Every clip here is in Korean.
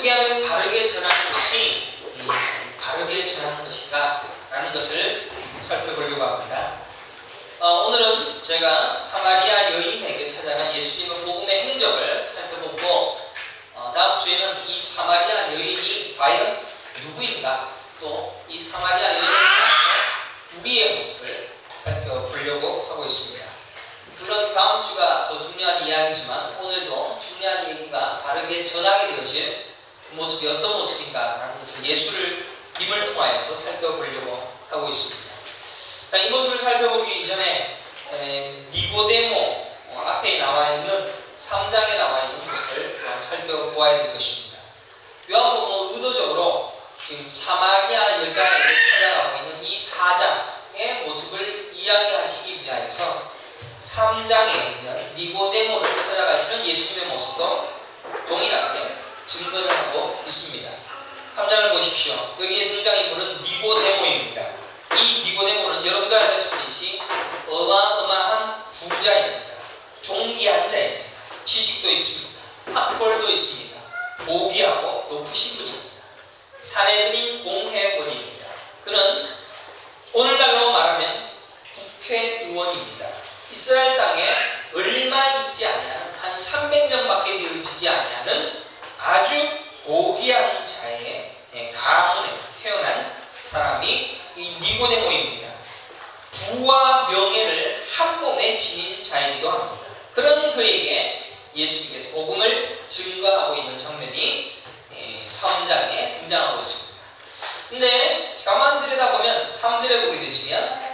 어떻게 하면 바르게 전하는 것이 바르게 전하는 것인가 라는 것을 살펴보려고 합니다. 오늘은 제가 사마리아 여인에게 찾아간 예수님의 복음의 행적을 살펴보고 다음 주에는 이 사마리아 여인이 과연 누구인가, 또 이 사마리아 여인을 통해서 우리의 모습을 살펴보려고 하고 있습니다. 물론 다음 주가 더 중요한 이야기지만 오늘도 중요한 얘기가 바르게 전하게 되어질 그 모습이 어떤 모습인가라는 것을 예수님을 통하여서 살펴보려고 하고 있습니다. 자, 이 모습을 살펴보기 이전에 니고데모 앞에 나와 있는 3장에 나와 있는 모습을 살펴보아야 될 것입니다. 요한복음은 의도적으로 지금 사마리아 여자에게 찾아가고 있는 이 4장의 모습을 이야기하시기 위하여서 3장에 있는 니고데모를 찾아가시는 예수님의 모습도 동일하게 증거를 하고 있습니다. 3장을 보십시오. 여기에 등장인물은 니고데모입니다. 이 니고데모는 여러분들 아시듯이 어마어마한 부자입니다. 존귀한 자입니다. 지식도 있습니다. 학벌도 있습니다. 모기하고 높으신 분입니다. 사내들인 공회원입니다. 그는 오늘날로 말하면 국회의원입니다. 이스라엘 땅에 얼마 있지 않은 한 300명밖에 되어지지 않는 아주 고귀한 자의 가문에 태어난 사람이 이 니고데모입니다. 부와 명예를 한 몸에 지닌 자이기도 합니다. 그런 그에게 예수님께서 복음을 증거하고 있는 장면이 3장에 등장하고 있습니다. 근데 가만 들여다보면 3절에 보게 되시면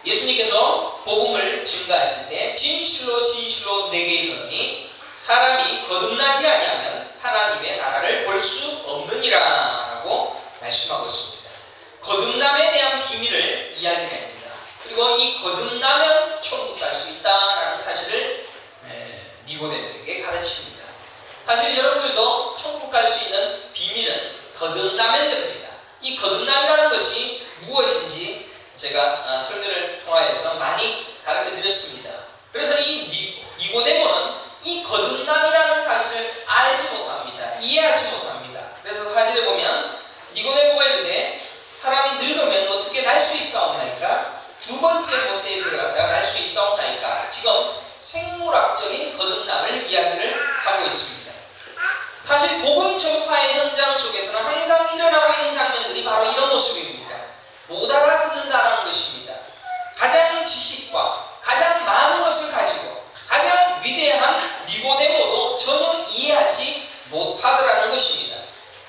예수님께서 복음을 증거하실 때 진실로 진실로 내게 이르노니 사람이 거듭나지 아니하면 하나님의 나라를 볼 수 없느니라 라고 말씀하고 있습니다. 거듭남에 대한 비밀을 이야기합니다. 그리고 이 거듭나면 천국 갈 수 있다라는 사실을 니고데모에게 가르칩니다. 사실 여러분들도 천국 갈 수 있는 비밀은 거듭나면 됩니다. 이 거듭남이라는 것이 무엇인지 제가 설교를 통하여서 많이 가르쳐 드렸습니다. 그래서 이 니고데모는 이 거듭남이라는 사실을 알지 못합니다. 이해하지 못합니다. 그래서 사실에 보면 니고데모가 이르되 사람이 늙으면 어떻게 날 수 있사옵나이까? 두 번째 모태에 들어갔다가 날 수 있사옵나이까? 지금 생물학적인 거듭남을 이야기를 하고 있습니다. 사실 복음 전파의 현장 속에서는 항상 일어나고 있는 장면들이 바로 이런 모습입니다. 못 알아듣는다는 것입니다. 가장 지식과 가장 많은 것을 가지고 가장 위대한 니고데모도 전혀 이해하지 못하더라는 것입니다.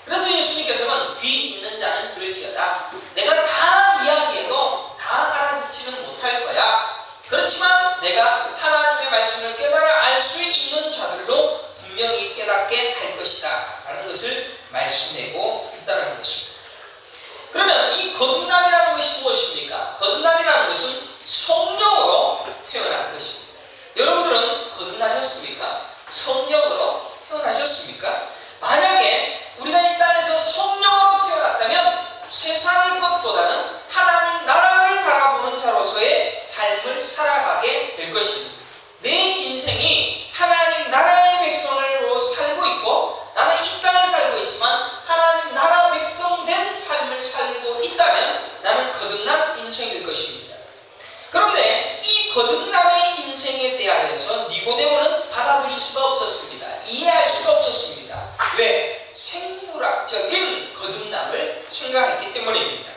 그래서 예수님께서는 귀 있는 자는 들을지어다. 내가 다 이야기해도 다 알아듣지는 못할 거야. 그렇지만 내가 하나님의 말씀을 깨달아 알 수 있는 자들로 분명히 깨닫게 할 것이다 라는 것을 말씀내고 있다는 것입니다. 그러면 이 거듭남이라는 것이 무엇입니까? 거듭남이라는 것은 성령으로 태어나는 것입니다. 여러분들은 거듭나셨습니까? 성령으로 태어나셨습니까? 만약에 우리가 이 땅에서 성령으로 태어났다면 세상의 것보다는 하나님 나라를 바라보는 자로서의 삶을 살아가게 될 것입니다. 내 인생이 하나님 나라의 백성으로 살고 있고 나는 이 땅에 살고 있지만 하나님 나라 백성 된 삶을 살고 있다면 나는 거듭난 인생이 될 것입니다. 그런데 이 거듭남의 인생에 대하여서 니고데모는 받아들일 수가 없었습니다. 이해할 수가 없었습니다. 왜? 생물학적인 거듭남을 생각했기 때문입니다.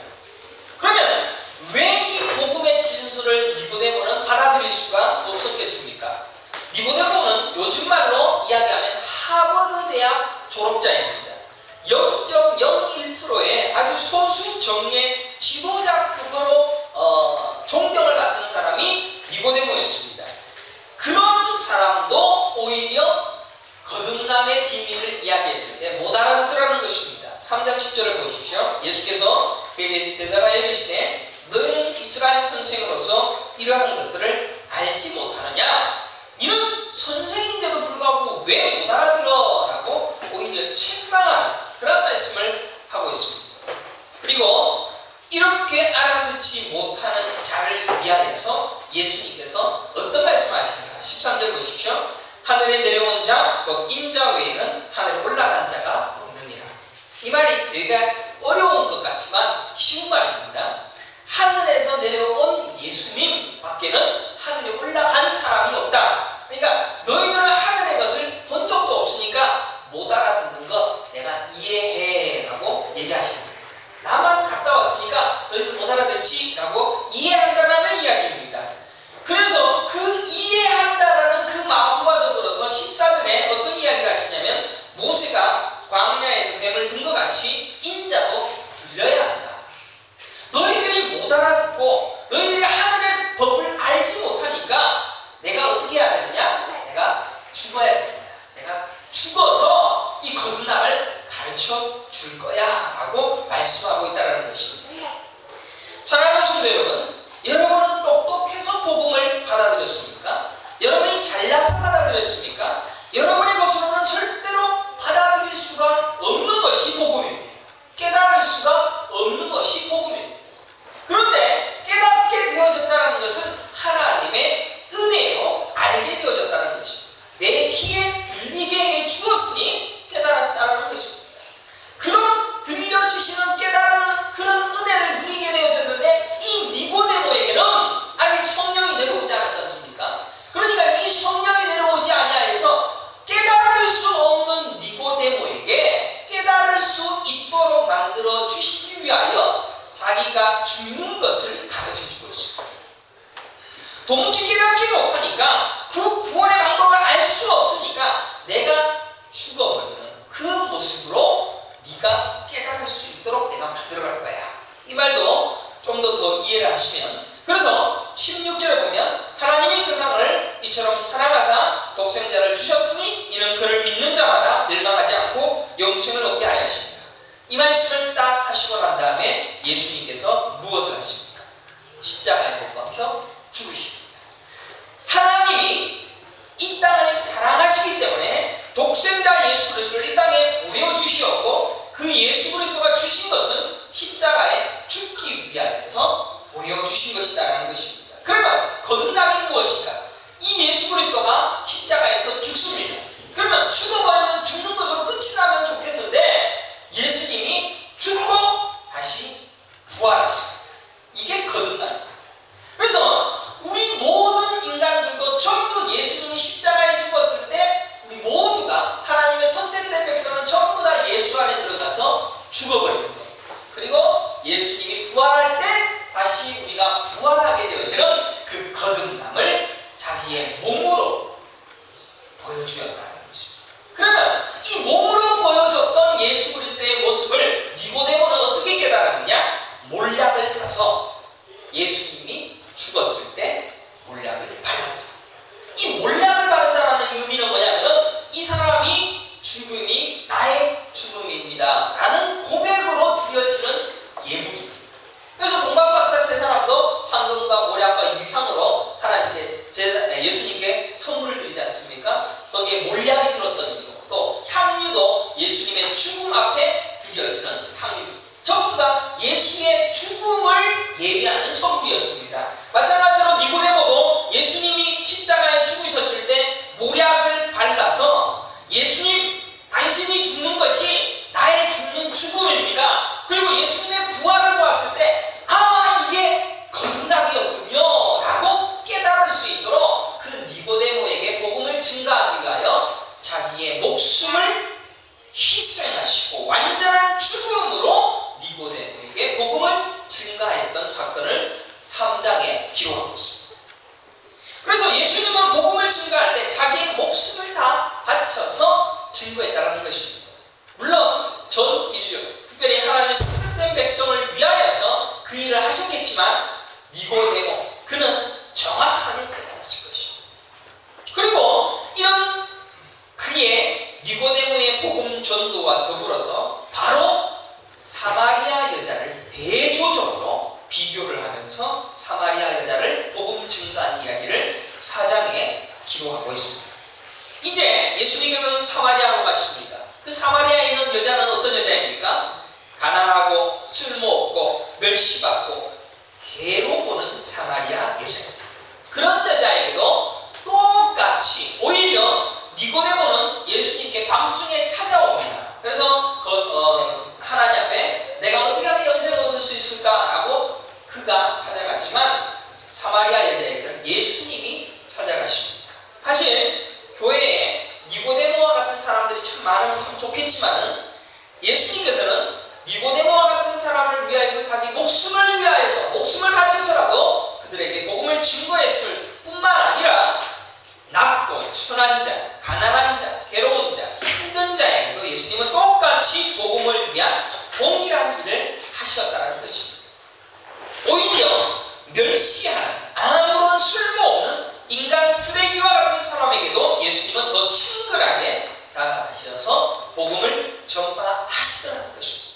그러면 왜 이 복음의 진술을 니고데모는 받아들일 수가 없었겠습니까? 니고데모는 요즘 말로 이야기하면 하버드 대학 졸업자입니다. 0.01%의 아주 소수 정예 지도자급으로 존경을 받는 사람이 니고데모였습니다. 그런 사람도 오히려 거듭남의 비밀을 이야기했을 때 못 알아듣더라는 것입니다. 3장 10절을 보십시오. 예수께서 그에게 대답하여 이르시되 너희는 이스라엘 선생으로서 이러한 것들을 알지 못하느냐? 이는 선생인데도 불구하고 왜 못 알아들어? 라고 오히려 책망하는 그런 말씀을 하고 있습니다. 그리고 이렇게 알아듣지 못하는 자를 위하여서 예수님께서 어떤 말씀하시는가? 13절 보십시오. 하늘에 내려온 자, 곧 인자 외에는 하늘에 올라간 자가 없느니라. 이 말이 되게 어려운 것 같지만 쉬운 말입니다. 하늘에서 내려온 예수님 밖에는 하늘에 올라간 사람이 없다. 그러니까 너희들은 하늘의 것을 본 적도 없으니까 못 알아듣는 것 내가 이해해 라고 얘기하시는 거예요. 나만 갔다 왔으니까 너희들 못 알아듣지? 라고 이해한다라는 이야기입니다. 그래서 그 이해한다라는 그 마음과 더불어서 14절에 어떤 이야기를 하시냐면 모세가 광야에서 뱀을 든 것 같이 인자도 들려야 한다. 너희들이 못 알아듣고 너희들이 하늘의 법을 알지 못하니까 내가 어떻게 해야 되느냐? 내가 죽어야 되느냐? 내가 죽어서 이 거듭남을 가르쳐 줄 거야 라고 말씀하고 있다는 것입니다. 사랑하는 성도 여러분, 여러분은 똑똑해서 복음을 받아들였습니까? 여러분이 잘나서 받아들였습니까? 여러분의 것으로는 절대로 받아들일 수가 없는 것이 복음입니다. 깨달을 수가 없는 것이 복음입니다. 그런데 깨닫게 되어졌다는 것은 하나님의 은혜로 알게 되어졌다는 것입니다. 내 귀에 들리게 해 주었으니 깨달았다는 것입니다. 그런 들려주시는 깨달은 그런 은혜를 누리게 되어졌는데 이 니고데모에게는 아직 성령이 내려오지 않았지 않습니까? 그러니까 이 성령이 내려오지 아니하여서 깨달을 수 없는 니고데모에게 깨달을 수 있도록 만들어 주시기 위하여 자기가 죽는 것을 가르쳐주고 있습니다. 도무지 깨닫지 못하니까 그 구원의 방법을 알 수 없으니까 내가 죽어버리는 그 모습으로 네가 깨달을 수 있도록 내가 만들어갈 거야. 이 말도 좀 더 이해를 하시면, 그래서 16절에 보면 하나님이 세상을 이처럼 사랑하사 독생자를 주셨으니 이는 그를 믿는 자마다 멸망하지 않고 영생을 얻게 하였습니다. 이 말씀을 딱 하시고 난 다음에 예수님께서 무엇을 하십니까? 십자가에 못 박혀 죽으십니다. 하나님이 이 땅을 사랑하시기 때문에 독생자 예수 그리스도를 이 땅에 보내주시었고 그 예수 그리스도가 주신 것은 십자가에 죽기 위하여서 보내주신 것이다라는 것입니다. 그러면 거듭남이 무엇인가? 이 예수 그리스도가 십자가에서 죽습니다. 그러면 죽어버리면 죽는 것으로 끝이 나면 좋겠는데 예수님이 죽고 다시 부활하십니다. 이게 거듭남입니다. 그래서 우리 모든 인간들도 전부 예수님이 십자가에 죽었을 때 우리 모두가 하나님의 선택된 백성은 전부 다 예수 안에 들어가서 죽어버리는 거예요. 그리고 예수님이 부활할 때 다시 우리가 부활하게 되어지는 그 거듭남을 자기의 몸으로 보여주었다는 것입니다. 그러면 이 몸으로 보여줬던 예수 그리스도의 모습을 니고데모는 어떻게 깨달았느냐? 몰약을 사서 예수님이 죽었을 때 몰약을 바른다. 이 몰약을 바른다는 의미는 뭐냐면은 이 사람이 죽음이 나의 죽음입니다 라는 고백으로 드려지는 예물입니다. 그래서 동방박사 세 사람도 황금과 몰약과 유향으로 하나님께 예수님께 선물을 드리지 않습니까? 거기에 몰약이 들었던 이유, 또 향유도 예수님의 죽음 앞에 드려지는 향유, 전부 다 예수의 죽음을 예비하는 선물이었습니다. 마찬가지로 니고데모도 예수님이 십자가에 죽으셨을 때 몰약을 발라서 예수님 당신이 죽는 것이 나의 죽는 죽음입니다. 그리고 예수님의 부활을 보았을 때 이게 거듭남이었군요 라고 깨달을 수 있도록 그 니고데모에게 복음을 증가하기 위하여 자기의 목숨을 희생하시고 완전한 죽음으로 니고데모에게 복음을 증가했던 사건을 3장에 기록하고 있습니다. 그래서 예수님은 복음을 증가할 때 자기의 목숨을 다 바쳐서 증거했다는 것입니다. 물론 전 인류, 특별히 하나님의 선택된 백성을 위하여서 그 일을 하셨겠지만 니고데모, 그는 정확하게 깨달았을 것입니다. 그리고 이런 그의 니고데모의 복음 전도와 더불어서 바로 사마리아 여자를 대조적으로 비교를 하면서 사마리아 여자를 복음 증가한 이야기를 4장에 기록하고 있습니다. 이제 예수님께서는 사마리아로 가십니다. 그 사마리아에 있는 여자는 어떤 여자입니까? 가난하고 쓸모없고 멸시받고 개로 보는 사마리아 여자입니다. 그런 여자에게도 똑같이 오히려 니고데모는 예수님께 밤중에 찾아옵니다. 그래서 있을까라고 그가 찾아갔지만 사마리아 여자에게는 예수님이 찾아가십니다. 사실 교회에 니고데모와 같은 사람들이 참 많으면 참 좋겠지만은 예수님께서는 니고데모와 같은 사람을 위하여서 자기 목숨을 위하여서 목숨을 바쳐서라도 그들에게 복음을 증거했을 뿐만 아니라 낮고 천한 자, 가난한 자, 괴로운 자, 힘든 자에게도 예수님은 똑같이 복음을 위한 동일한 일을 하셨다는 것입니다. 오히려 멸시하는 아무런 쓸모없는 인간 쓰레기와 같은 사람에게도 예수님은 더 친근하게 다가가셔서 복음을 전파하시더라는 것입니다.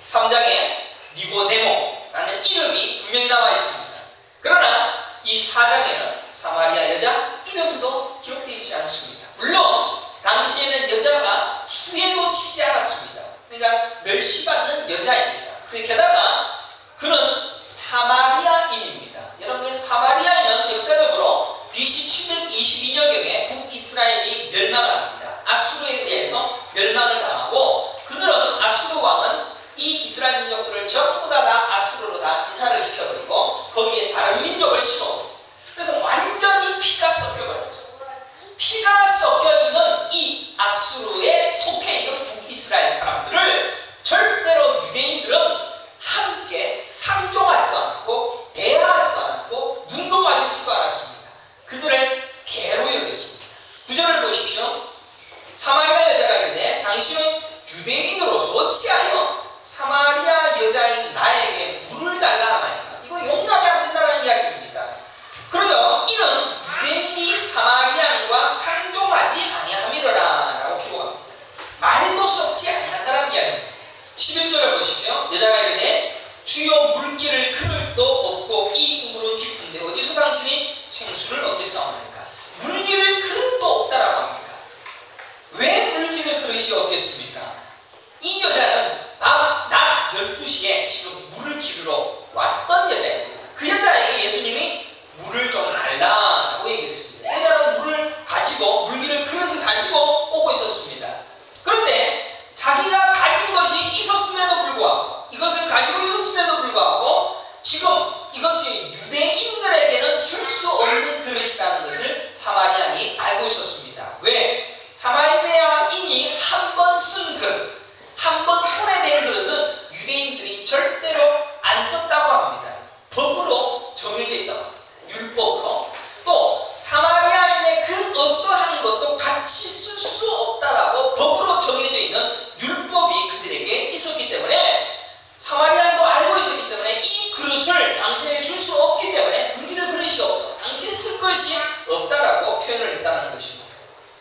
3장에 니고데모라는 이름이 분명히 나와 있습니다. 그러나 이 4장에는 사마리아 여자 이름도 기록되지 않습니다. 물론 당시에는 여자가 수혜도 치지 않았습니다. 그러니까 멸시받는 여자입니다. 게다가 그는 사마리아인입니다. 여러분들 사마리아인은 역사적으로 BC 722년경에 북이스라엘이 멸망을 합니다. 아수르에 의해서 멸망을 당하고 그들은 아수르 왕은 이 이스라엘 민족들을 전부 다 아수르로 다 이사를 시켜버리고 거기에 다른 민족을 심어. 그래서 완전히 피가 섞여버렸죠. 피가 섞여있는 이 아수르에 속해 있는 북이스라엘 사람들을 절대로 유대인들은 함께 상종하지도 않고 대화하지도 않고 눈도 마주치지도 않았습니다. 그들을 개로 여겼습니다. 9절을 보십시오. 사마리아 여자가 이르되 당신은 유대인으로서 어찌하여 사마리아 여자인 나에게 물을 달라 하나이까? 이거 용납이 안 된다는 이야기입니다. 그러죠. 이는 유대인이 사마리아인과 상종하지 아니함이로라 라고 기록합니다. 말도 썩지 아니한다는 이야기입니다. 11절을 보십시오. 여자가 이르되 주여 물기를 그릇도 없고 이 우물은 깊은데 어디서 당신이 생수를 얻겠사옵나이까? 물기를 그릇도 없다라고 합니다. 왜 물기를 그릇이 없겠습니까? 이 여자는 낮 12시에 지금 물을 기르러 왔던 여자입니다. 그 여자에게 예수님이 물을 좀 달라라고 얘기를 했습니다. 여자는 물을 가지고 물기를 그릇을 가지고 오고 있었습니다. 그런데 자기가 가진 것이 있었음에도 불구하고 이것을 가지고 있었음에도 불구하고 지금 이것이 유대인들에게는 줄 수 없는 그릇이라는 것을 사마리아인이 알고 있었습니다. 왜? 사마리아인이 한 번 쓴 그릇, 한 번 손에 댄 그릇은 유대인들이 절대로 안 썼다고 합니다. 법으로 정해져 있다고 합니다. 율법으로. 또 사마리아인의 그 어떠한 것도 같이 쓸 수 없다라고 법으로 정해져 있는 율법이 그들에게 있었기 때문에 사마리아인도 알고 있었기 때문에 이 그릇을 당신에게 줄 수 없기 때문에 물기를 그릇이 없어. 당신 쓸 것이 없다라고 표현을 했다는 것입니다.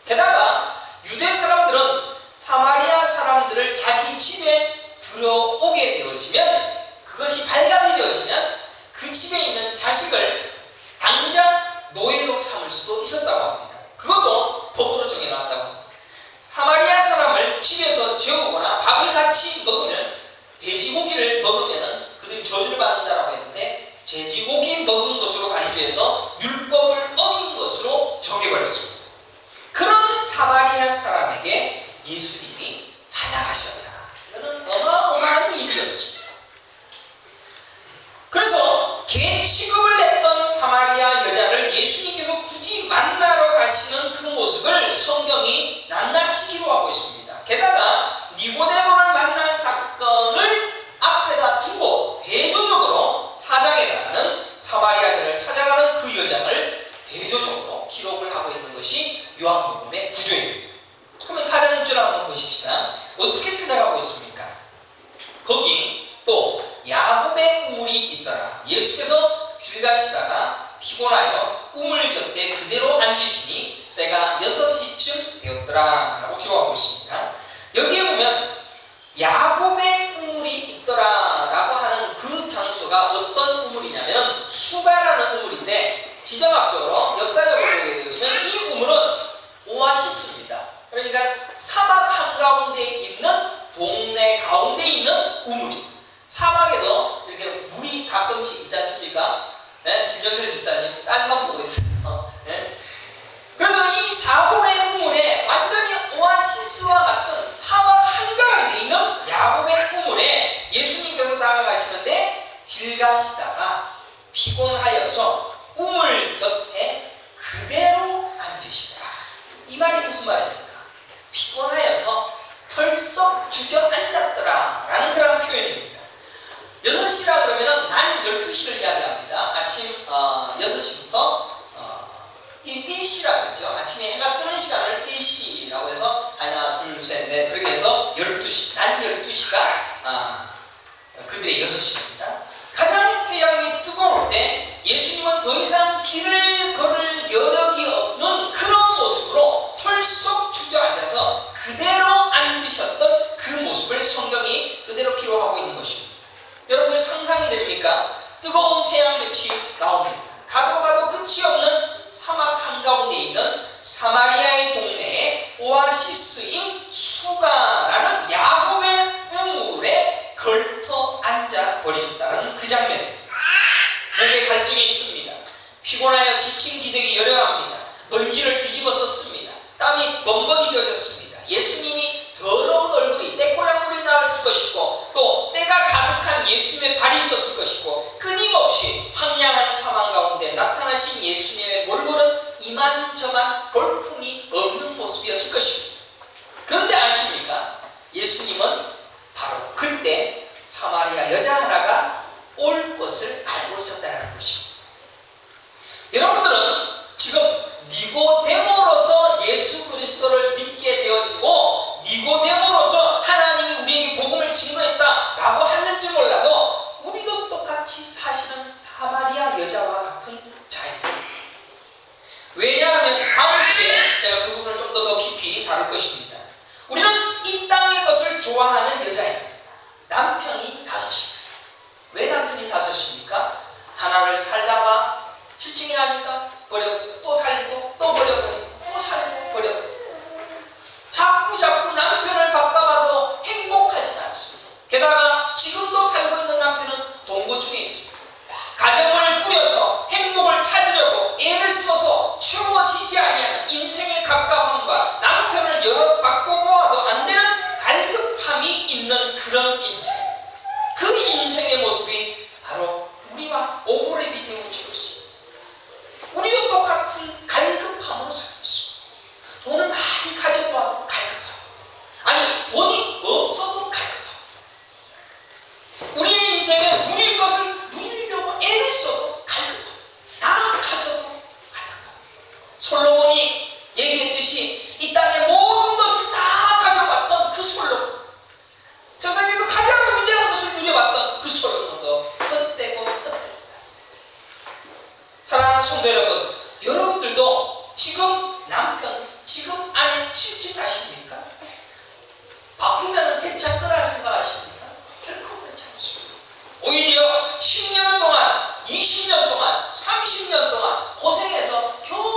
게다가 유대 사람들은 사마리아 사람들을 자기 집에 들어오게 되어지면 그것이 발각이 되어지면 그 집에 있는 자식을 당장 노예로 삼을 수도 있었다고 합니다. 그것도 법으로 정해놨다고 합니다. 사마리아 사람을 집에서 재우거나 밥을 같이 먹으면 돼지고기를 먹으면 그들이 저주를 받는다라고 했는데 돼지고기 먹은 것으로 간주해서 율법을 어긴 것으로 정해버렸습니다. 그런 사마리아 사람에게 예수님이 찾아가셨다. 이거는 어마어마한 일이었습니다. 그래서 개 취급을 했던 사마리아 여자를 예수님께서 굳이 만나러 가시는 그 모습을 성경이 낱낱이 기록하고 있습니다. 게다가 니고데모를 만난 사건을 앞에다 두고 대조적으로 4장에다가는 사마리아 여자를 찾아가는 그 여장을 대조적으로 기록을 하고 있는 것이 요한복음의 구조입니다. 그러면 4장 6절 한번 보십시다. 어떻게 찾아가고 있습니까? 거기 또 야곱의 우물이 있더라. 예수께서 길 가시다가 피곤하여 우물 곁에 그대로 앉으시니 때가 6시쯤 되었더라 라고 기록하고 있습니다. 여기에 보면 야곱의 우물이 있더라 라고 하는 그 장소가 어떤 우물이냐면 수가라는 우물인데 지정학적으로 역사적으로 보게 되어지면 이 우물은 오아시스입니다. 그러니까 사막 한가운데 있는 동네 가운데 있는 우물입니다. 사막에도 이렇게 물이 가끔씩 있지 않습니까? 네? 김정철 집사님 딸만 보고 있어요. 네? 그래서 이 야곱의 우물에 완전히 오아시스와 같은 사막 한가운데 있는 야곱의 우물에 예수님께서 다가가시는데 길 가시다가 피곤하여서 우물 곁에 그대로 앉으시더라. 이 말이 무슨 말입니까? 피곤하여서 털썩 주저앉았더라 라는 그런 표현입니다. 6시라 그러면은 난 12시를 이야기합니다. 아침 6시부터 일시라고 그러죠. 아침에 해가 뜨는 시간을 일시라고 해서 하나, 둘, 셋, 넷 그렇게 해서 12시, 난 12시가 그들의 6시입니다. 가장 태양이 뜨거울 때 예수님은 더 이상 길을 걸을 여력이 없는 그런 모습으로 털썩 주저앉아서 그대로 앉으셨던 그 모습을 성경이 그대로 기록하고 있는 것입니다. 여러분 상상이 됩니까? 뜨거운 태양빛이 나옵니다. 가도 가도 끝이 없는 사막 한가운데 있는 사마리아의 동네에 오아시스인 수가라는 야곱의 우물에 걸터 앉아 버리셨다는 그 장면입니다. 목에 갈증이 있습니다. 피곤하여 지친 기색이 여려합니다. 먼지를 뒤집어 썼습니다. 땀이 범벅이 되어졌습니다. 예수님이 더러운 얼굴이 떼꼬량물이 나왔을 것이고 또 때가 가득한 예수님의 발이 있었을 것이고 끊임없이 황량한 사망 가운데 나타나신 예수님의 몰골은 이만저만 볼품이 없는 모습이었을 것입니다. 그런데 아십니까? 예수님은 바로 그때 사마리아 여자 하나가 올 것을 알고 있었다는 것입니다. 여러분들은 지금 니고데모로서 예수 그리스도를 믿게 되어지고 니고데모로서 하나님이 우리에게 복음을 증거했다라고 하는지 몰라도 우리도 똑같이 사실은 사마리아 여자와 같은 자입니다. 왜냐하면 다음 주에 제가 그 부분을 좀 더 깊이 다룰 것입니다. 우리는 이 땅의 것을 좋아하는 여자입니다. 남편이 5입니다. 왜 남편이 5입니까? 하나를 살다가 실증이 나니까 버려버리고 또 살고 또 버려버리고 또 살고 버려버리고 자꾸 남편을 바꿔봐도 행복하지 않습니다. 게다가 지금도 살고 있는 남편은 동거 중에 있습니다. 가정을 꾸려서 행복을 찾으려고 애를 써서 채워지지 아니하는 인생의 갑갑함과 남편을 여러 바꿔보아도 안 되는 갈급함이 있는 그런 인생, 그 인생의 모습이 바로 우리와 오버랩이 되어지고 있습니다. 우리도 똑같은 갈급함으로 살고 있습니다. 돈을 많이 가져봐도 갈급함, 아니 돈이 없어도 갈급함. 우리의 인생에 누릴 것을 누리려고 애를 써도 갈급함, 다 가져도 갈급함. 솔로몬이 얘기했듯이 이 땅의 모든 것을 다 가져봤던 그 솔로몬, 세상에서 가장 위대한 것을 누려봤던 그 솔로몬도 헛되고 헛되다. 사랑하는 성도 여러분, 여러분들도 지금 남편, 지금 아내 칠칠하십니까? 바꾸면 괜찮거라 생각하십니까? 결코 그렇지 않습니다. 오히려 10년 동안, 20년 동안, 30년 동안 고생해서 겨우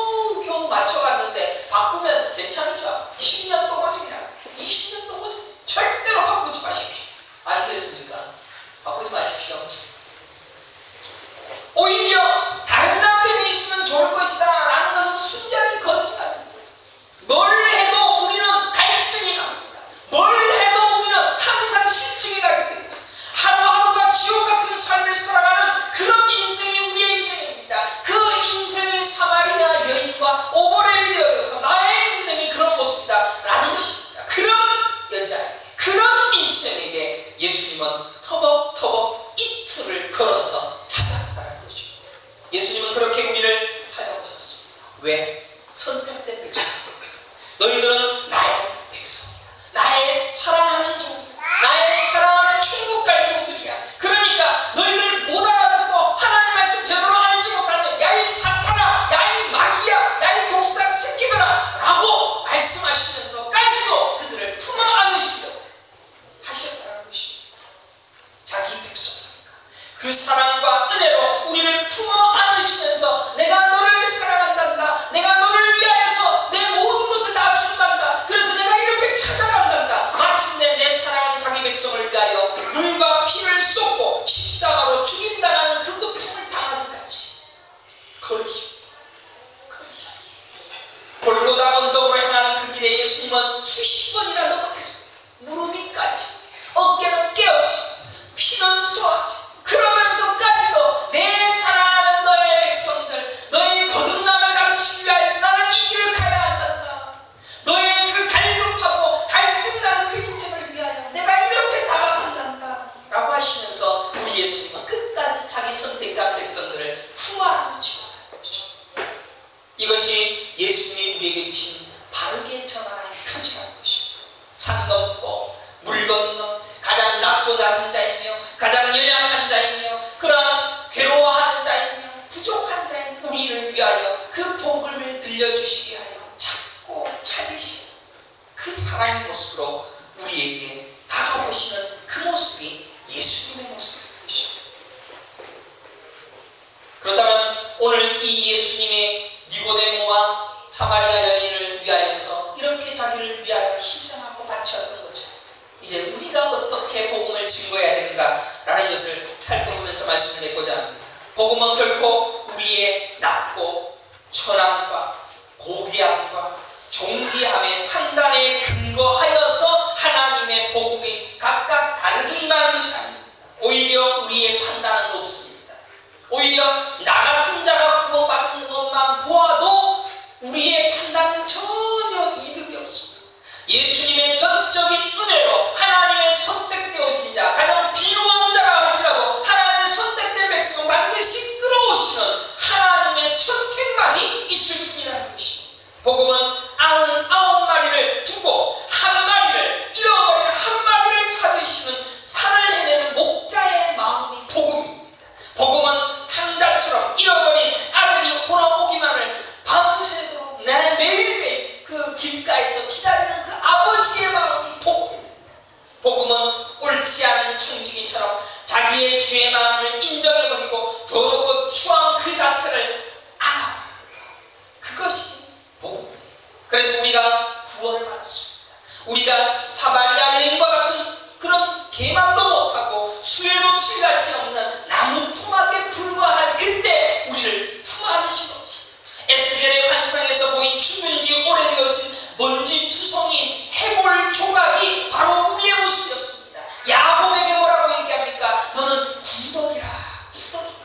맞춰갔는데 바꾸면 괜찮을 줄 알아요. 10년 또 고생이라, 20년 또 고생. 절대로 바꾸지 마십시오. 아시겠습니까? 바꾸지 마십시오. 오히려 다른 남편이 있으면 좋을 것이다 라는 것은 순전히 거짓말입니다. 뭘 해도 우리는 갈증이 납니다. 뭘 해도 우리는 항상 실증이 나게 됩니다. 하루하루가 지옥 같은 삶을 살아가는 그런 인생이 우리의 인생입니다. 그 인생이 사마리아 여인과 오버랩이 되어서 나의 인생이 그런 모습이다 라는 것입니다. 그런 여자에게, 그런 인생에게 예수님은 터벅터벅 이틀을 걸어서 찾아갔다는 것입니다. 예수님은 그렇게 우리를 찾아오셨습니다. 왜? 선택된 백성입니다. 너희들은 나의 백성이야. 나의 사랑하는 종이야. 나의 사랑하는 천국 갈 종들이야. 그러니까 너희들 못 알아듣고 하나님의 말씀 제대로 알지 못하는 야 이 사탄아, 야 이 마귀야, 야 이 독사 새끼들아 라고 말씀하시면서까지도 그들을 품어 안으시려고 하셨다는 것입니다. 자기 백성이니까 그 사랑과 은혜로 우리를 품어 안으시면서 내가 너를 사랑한단다, 내가 너를 위하여서 내 모든 것을 다 준단다, 그래서 내가 이렇게 찾아간단다. 마침내 내 사랑하는 자기 백성을 위하여 물과 피를 쏟고 십자가로 죽인다라는 그 고통을 당하기까지 걸으십니다. 골고다 언덕으로 향하는 그 길에 예수님은 수십 번이나 넘어졌습니다. 무릎이 까지고 어깨는 깨어지고 피는 쏟아지고 그러면서 괴로워하시면서 우리 예수님은 끝까지 자기 선택한 백성들을 품어안고 지원하는 거죠. 이것이 예수님이 우리에게 주신 바르게 전하라의 표지라는 것입니다. 산 넘고 물 건너 가장 낮고 낮은 자이며 가장 연약한 자이며 그러한 괴로워하는 자이며 부족한 자인 우리를 위하여 그 복음을 들려주시게 하여 찾고 찾으시고 그 사랑의 모습으로 우리에게 다가오시는 그 모습이 예수님의 모습인 것입니다. 그렇다면 오늘 이 예수님의 니고데모와 사마리아 여인을 위하여서 이렇게 자기를 위하여 희생하고 바쳤던 거죠. 이제 우리가 어떻게 복음을 증거해야 되는가라는 것을 살펴보면서 말씀을 맺고자 합니다. 복음은 결코 우리의 낮고 천함과 고귀함과 존귀함의 판단에 근거하여서 하나님의 복음이 각각 다르게 임하는 것이 아닙니다. 오히려 우리의 판단은 없습니다. 오히려 나 같은 자가 구원받는 것만 보아도 우리의 판단은 전혀 이득이 없습니다. 예수님의 전적인 은혜로 하나님의 선택되어진 자, 가장 비루한 자라 할지라도 하나님의 선택된 백성은 반드시 끌어오시는 하나님의 선택만이 있을 뿐이라는 것입니다. 복음은 99마리를 두고 한 마리를 잃어버린 한 마리를 찾으시는 산을 헤매는 목자의 마음이 복음입니다. 복음은 탕자처럼 잃어버린 아들이 돌아오기만을 밤새도록 내 매일매일 그 길가에서 기다리는 그 아버지의 마음이 복음입니다. 복음은 옳지 않은 청지기처럼 자기의 죄의 마음을 인정해버리고 더럽고 추한 그 자체를 알아버린다. 그것이 복음입니다. 그래서 우리가 구원을 받았습니다. 우리가 사마리아 여인과 같은 그런 계만도 못하고 수에도 칠같이 없는 나무 토막에 불과한 그때 우리를 품안으신 것입니다. 에스겔의 환상에서 보인 죽은 지 오래되어진 먼지 투성인 해골 조각이 바로 우리의 모습이었습니다. 야곱에게 뭐라고 얘기합니까? 너는 구더기라, 구더기라.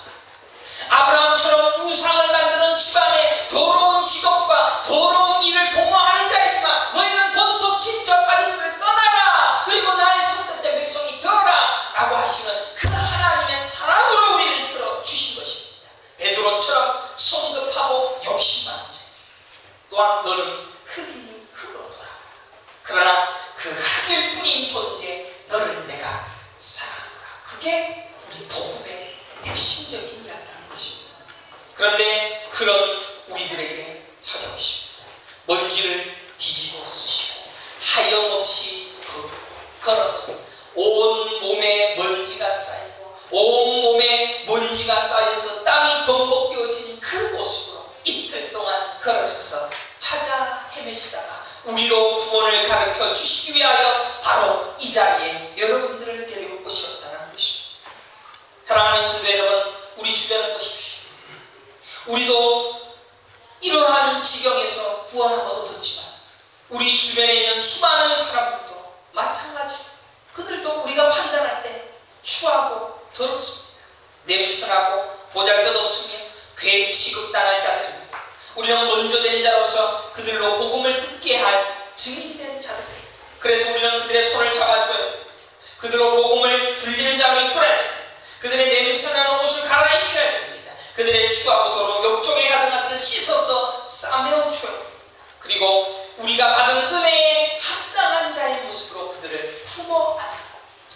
아브라함처럼 우상을 만드는 집안의 더러운 직업과 더러운 일을 도모하는 자이지만 너희는 본토 친척 아비집을 떠나라. 그리고 나의 선택된 백성이 되어라 라고 하시는 그 하나님의 사랑으로 우리를 이끌어 주신 것입니다. 베드로처럼 성급하고 욕심 많은 자, 또한 너는 흙이니 흙으로 돌아가라. 그러나 그 흙일 뿐인 존재 너를 내가 사랑하노라. 그게 우리 복음의 핵심적인 이야기라는 것입니다. 그런데 그런 우리들에게 찾아오십니다. 먼지를 뒤집어 쓰시고 하염없이 걸어서 온 몸에 먼지가 쌓이고 온 몸에 먼지가 쌓여서 땀이 범벅되어진 그 모습으로 이틀 동안 걸으셔서 찾아 헤매시다가 우리로 구원을 가르쳐 주시기 위하여 바로 이 자리에 여러분들을 데리고 오셨다는 것입니다. 사랑하는 성도 여러분, 우리 주변을 보십시오. 우리도 이러한 지경에서 구원을 얻었지만 우리 주변에 있는 수많은 사람들도 마찬가지입니다. 그들도 우리가 판단할 때 추하고 더럽습니다. 냄새나고 보잘것없으며 괜히 취급당할 자들입니다. 우리는 먼저 된 자로서 그들로 복음을 듣게 할 증인이 된 자들입니다. 그래서 우리는 그들의 손을 잡아줘야 됩니다. 그들로 복음을 들리는 자로 이끌어야 됩니다. 그들의 냄새나는 옷을 갈아입혀야 됩니다. 그들의 추하고 더러운 욕종에 가득한 것을 씻어서 싸매어줘야 됩니다. 그리고 우리가 받은 은혜에 합당한 자의 모습으로 그들을 품어 안고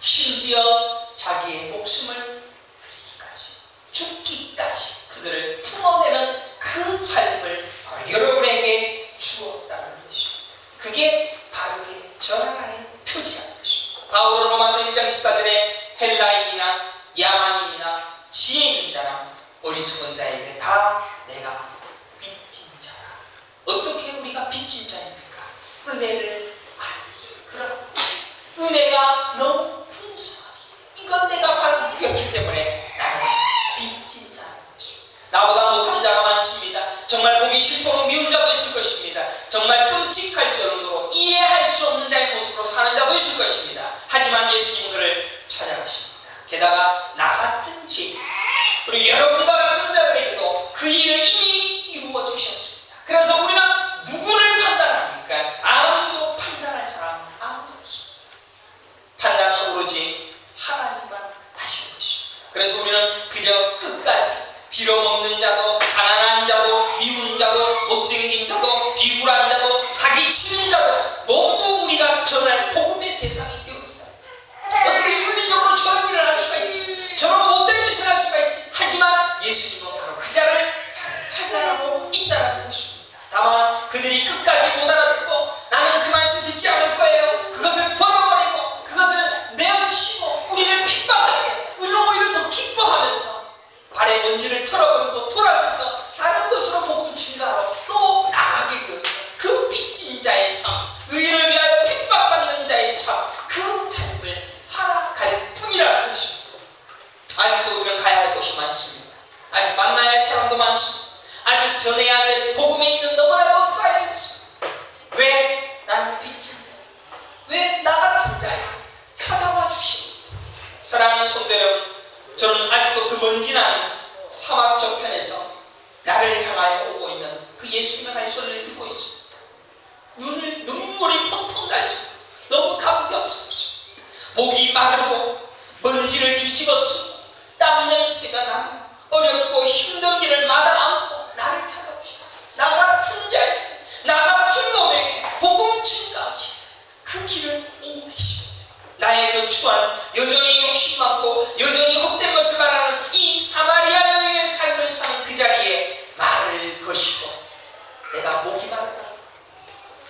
심지어 자기의 목숨을 드리기까지 죽기까지 그들을 품어내는 그 삶을 바로 여러분에게 주었다는 것입니다. 그게 바르게 전하라의 표지라는 것입니다. 바울은 로마서 1장 14절에 헬라인이나 야만인이나 지혜 있는 자나 어리석은 자에게 다 내가 빚진 자라. 어떻게 우리가 빚진 자입니까? 은혜를 알기. 그럼 은혜가 너무 풍성하기. 이건 내가 바로 누렸기 때문에 나는 빚진 자라는 것입니다. 나보다 못한 자가 많습니다. 정말 보기 싫도록 미운 자도 있을 것입니다. 정말 끔찍할 정도로 이해할 수 없는 자의 모습으로 사는 자도 있을 것입니다. 하지만 예수님은 그를 찾아가십니다. 게다가 나 같은 죄인 그리고 여러분과 같은 자들에게도 그 일을 이미 이루어 주셨습니다. 그래서 우리는 누구를 판단합니까? 아무도 판단할 사람은 아무도 없습니다. 판단은 오로지 하나님만 그래서 우리는 그저 끝까지 빌어먹는 자도, 가난한 자도, 미운 자도, 못생긴 자도, 비굴한 자도, 사기치는 자도 모두 우리가 전할 복음의 대상이 되었습니다. 어떻게 윤리적으로 저런 일을 할 수가 있지? 저런 못된 짓을 할 수가 있지? 하지만 예수님은 바로 그 자를 찾아가고 있다는 것입니다. 다만 그들이 끝까지 못 알아듣고 나는 그 말씀 듣지 않을 거예요. 그것을 버려버리고 그것을 내어주시고 우리를 핍박하게, 우리는 오히려 더 기뻐하면서 발에 먼지를 털어버리고 돌아서서 다른 곳으로 복음 증가하러 또 나가게 되어져. 그 빚진 자의 삶, 의를 위하여 핍박받는 자의 삶, 그 삶을 살아갈 뿐이라는 것입니다. 아직도 우리는 가야 할 곳이 많습니다. 아직 만나야 할 사람도 많습니다. 아직 전해야 될 복음의 일은 너무나도 쌓여 있습니다. 왜 나는 빚진 자, 왜 나 같은 자야 찾아와 주십니다. 사랑하는 성도 여러분, 저는 아직도 그 먼지 나는 사막 저편에서 나를 향하여 오고 있는 그 예수님의 말소리를 듣고 있습니다. 눈물이 펑펑 날 정도 너무 감격스럽습니다. 목이 마르고 먼지를 뒤집어 쓰고 땀 냄새가 나고 어렵고 힘든 길을 마다 않고 나를 찾아오시다. 나 같은 자에게, 나 같은 놈에게 복음 증가하시 그 길을 오고 계십니다. 나의 그 추한, 여전히 욕심 많고 여전히 헛된 것을 말하는 이 사마리아 여인의 삶을 사는 그 자리에 말을 거시고 내가 목이 마르다.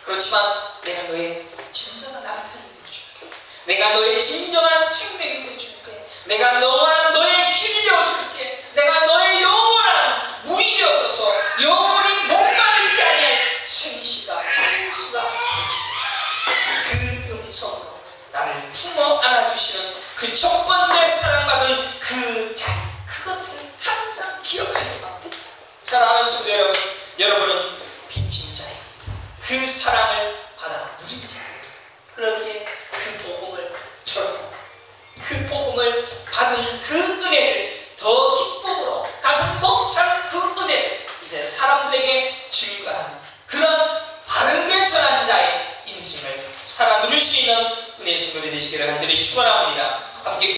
그렇지만 내가 너의 진정한 남편이 되어줄게. 내가 너의 진정한 생명이 되어줄게. 내가 너의 길이 되어줄게. 내가 너의 영원한 물이 되어져서 영원히 목마르지 아니할 생시가 생수가 되어줄게. 그 음성으로 나를 품어 안아주시는 그 첫 번째 사랑받은 그 자리, 그것을 항상 기억하려고 합니다. 사랑하는 성도 여러분, 여러분은 빚진 자입니다. 그 사랑을 받아 누린 자입니다. 그러기에 그 복음을 전하고 그 복음을 받은 그 은혜를 더 기쁨으로 가슴 벅찬 그 은혜를 이제 사람들에게 증거하는 그런 바르게 전한 자의 인생을 살아 누릴 수 있는 은혜의 성도들이 되시기를 간절히 축원합니다. 함께